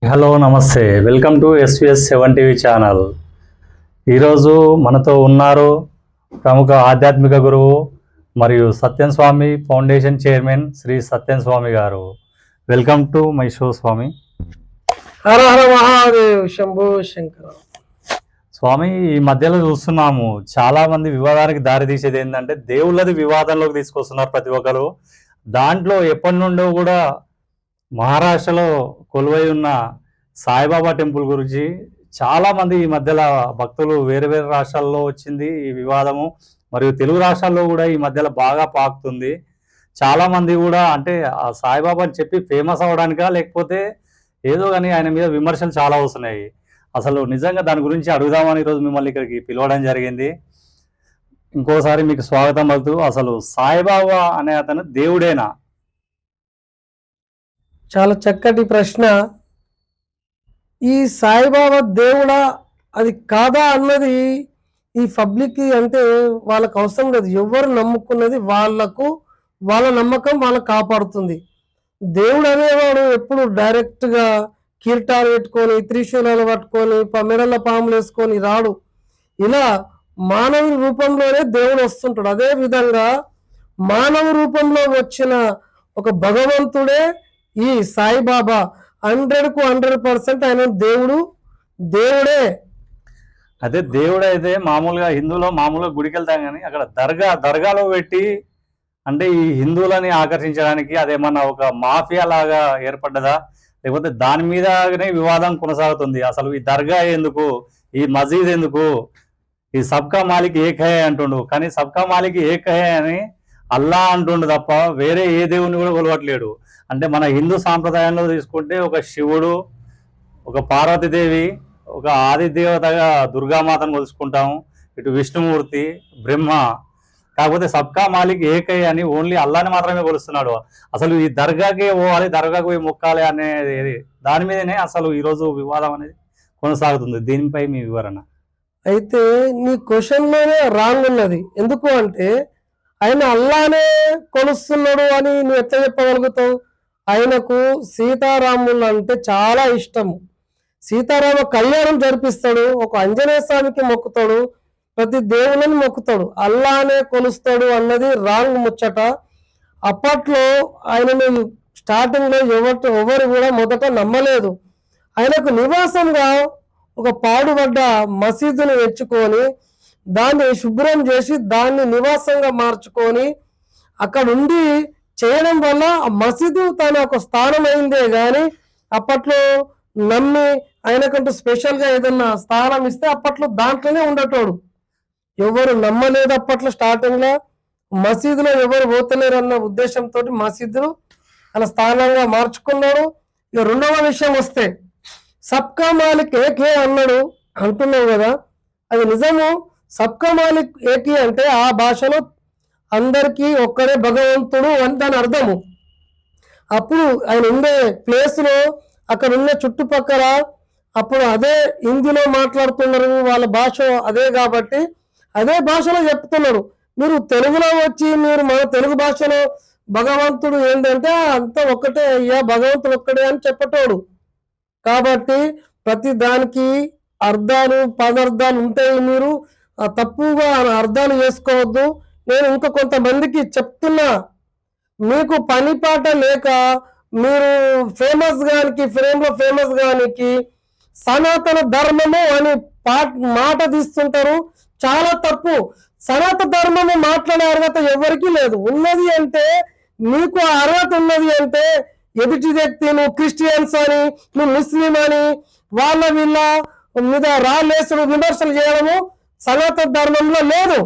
Hello నమస్తే, welcome to SVS7 TV channel. ఈరోజు మనతో ఉన్నారు ప్రముఖ ఆధ్యాత్మిక గురువు మరియు సత్యం స్వామి ఫౌండేషన్ చైర్మన్ శ్రీ సత్యం స్వామి గారు. వెల్కమ్ టు మై షో స్వామి. హర హర మహాదేవ్, శంభో శంకర. స్వామి, ఈ మధ్యలో చూస్తున్నాము చాలా మంది వివాదానికి దారి తీసేది ఏంటంటే దేవుళ్ళది వివాదంలోకి తీసుకొస్తున్నారు ప్రతి ఒక్కరు. దాంట్లో ఎప్పటి నుండో కూడా మహారాష్ట్రలో కొలువై ఉన్న సాయిబాబా టెంపుల్ గురించి చాలామంది ఈ మధ్యలో భక్తులు వేరే వేరే రాష్ట్రాల్లో వచ్చింది ఈ వివాదము, మరియు తెలుగు రాష్ట్రాల్లో కూడా ఈ మధ్యలో బాగా పాకుతుంది. చాలామంది కూడా అంటే ఆ సాయిబాబా అని చెప్పి ఫేమస్ అవ్వడానికా లేకపోతే ఏదో కానీ ఆయన మీద విమర్శలు చాలా వస్తున్నాయి. అసలు నిజంగా దాని గురించి అడుగుదామని ఈరోజు మిమ్మల్ని ఇక్కడికి పిలవడం జరిగింది. ఇంకోసారి మీకు స్వాగతం పలుతూ, అసలు సాయిబాబా అనే అతను దేవుడేనా? చాలా చక్కటి ప్రశ్న. ఈ సాయిబాబా దేవుడా అది కాదా అన్నది ఈ పబ్లిక్ అంటే వాళ్ళకు అవసరం లేదు. ఎవరు నమ్ముకున్నది వాళ్ళకు, వాళ్ళ నమ్మకం వాళ్ళకు కాపాడుతుంది. దేవుడు అనేవాడు ఎప్పుడు డైరెక్ట్గా కిరీటాలు పెట్టుకొని త్రిశూలాలు పట్టుకొని మెడల పాములు వేసుకొని రాడు. ఇలా మానవ రూపంలోనే దేవుడు వస్తుంటాడు. అదే విధంగా మానవ రూపంలో వచ్చిన ఒక భగవంతుడే ఈ సాయిబాబా. 100కు 100% ఆయన దేవుడే. అదే దేవుడు అయితే మామూలుగా హిందువులో మామూలుగా గుడికి వెళ్తాం, కానీ అక్కడ దర్గాలో పెట్టి అంటే ఈ హిందువులని ఆకర్షించడానికి అదేమన్నా ఒక మాఫియా లాగా ఏర్పడ్డదా, లేకపోతే దాని మీదనే వివాదం కొనసాగుతుంది? అసలు ఈ దర్గా ఎందుకు, ఈ మసీద్ ఎందుకు, ఈ సబ్కా మాలిక్ ఏక్ హై అంటుండు, కానీ సబ్కా మాలిక్ ఏక్ హై అని అల్లా అంటుండు తప్ప వేరే ఏ దేవుని కూడా కొలవట్లేడు. అంటే మన హిందూ సాంప్రదాయంలో తీసుకుంటే ఒక శివుడు, ఒక పార్వతీదేవి, ఒక ఆది దేవతగా దుర్గామాతను కొలుసుకుంటాము, ఇటు విష్ణుమూర్తి, బ్రహ్మ. కాకపోతే సబ్కా మాలిక్ ఏకై అని ఓన్లీ అల్లాని మాత్రమే కొలుస్తున్నాడు. అసలు ఈ దర్గాకే పోవాలి, దర్గాకు పోయి మొక్కాలి అనేది దాని మీదనే అసలు ఈరోజు వివాదం అనేది కొనసాగుతుంది. దీనిపై మీ వివరణ. అయితే నీ క్వశ్చన్లోనే రాంగ్ ఉన్నది. ఎందుకు అంటే ఆయన అల్లానే కొలుస్తున్నాడు అని నువ్వు ఎట్లా చెప్పగలుగుతావు? ఆయనకు సీతారాములు అంటే చాలా ఇష్టము. సీతారామ కళ్యాణం జరిపిస్తాడు, ఒక ఆంజనేయ స్వామికి మొక్కుతాడు, ప్రతి దేవుళ్ళని మొక్కుతాడు. అల్లానే కొలుస్తాడు అన్నది రాంగ్ ముచ్చట. అప్పట్లో ఆయనను స్టార్టింగ్లో ఎవరు కూడా మొదట నమ్మలేదు. ఆయనకు నివాసంగా ఒక పాడుబడ్డ మసీదును ఎంచుకొని దాన్ని శుభ్రం చేసి దాన్ని నివాసంగా మార్చుకొని అక్కడ ఉండి చేయడం వల్ల ఆ మసీదు తన ఒక స్థానం అయిందే కానీ అప్పట్లో నమ్మి ఆయనకంటూ స్పెషల్గా ఏదన్నా స్థానం ఇస్తే అప్పట్లో దాంట్లోనే ఉండేటోడు. ఎవరు నమ్మలేదు అప్పట్లో. స్టార్టింగ్లో మసీదులో ఎవరు పోతలేరు అన్న ఉద్దేశంతో మసీదును అలా స్థానంగా మార్చుకున్నాడు. ఇక రెండవ విషయం వస్తే సబ్కా మాలిక్ ఏకే అన్నాడు అంటున్నావు కదా, అది నిజము. సబ్కా మాలిక్ ఏకి అంటే ఆ భాషలో అందరికీ ఒక్కడే భగవంతుడు అని దాని అర్థము. అప్పుడు ఆయన ఉండే ప్లేస్లో అక్కడ ఉన్న చుట్టుపక్కల అప్పుడు అదే హిందీలో మాట్లాడుతున్నారు, వాళ్ళ భాష అదే కాబట్టి అదే భాషలో చెప్తున్నారు. మీరు తెలుగులో వచ్చి మీరు మన తెలుగు భాషలో భగవంతుడు ఏంటంటే అంతా ఒక్కటే అయ్యా, భగవంతుడు ఒక్కడే అని చెప్పటోడు. కాబట్టి ప్రతి దానికి అర్థాలు పదార్థాలు ఉంటాయి. మీరు తప్పుగా అర్థాలు చేసుకోవద్దు. నేను ఇంకా కొంతమందికి చెప్తున్నా, మీకు పని పాట లేక మీరు ఫేమస్ గానికి సనాతన ధర్మము అని మాట తీస్తుంటారు. చాలా తప్పు. సనాతన ధర్మము మాట్లాడే అర్హత ఎవరికీ లేదు. ఉన్నది అంటే నీకు ఆ అర్హత ఉన్నది అంటే ఎదుటి వ్యక్తి నువ్వు క్రిస్టియన్స్ అని, నువ్వు ముస్లిం అని వీళ్ళ మీద రాళ్ళేసుడు విమర్శలు చేయడము సనాతన ధర్మంలో లేదు.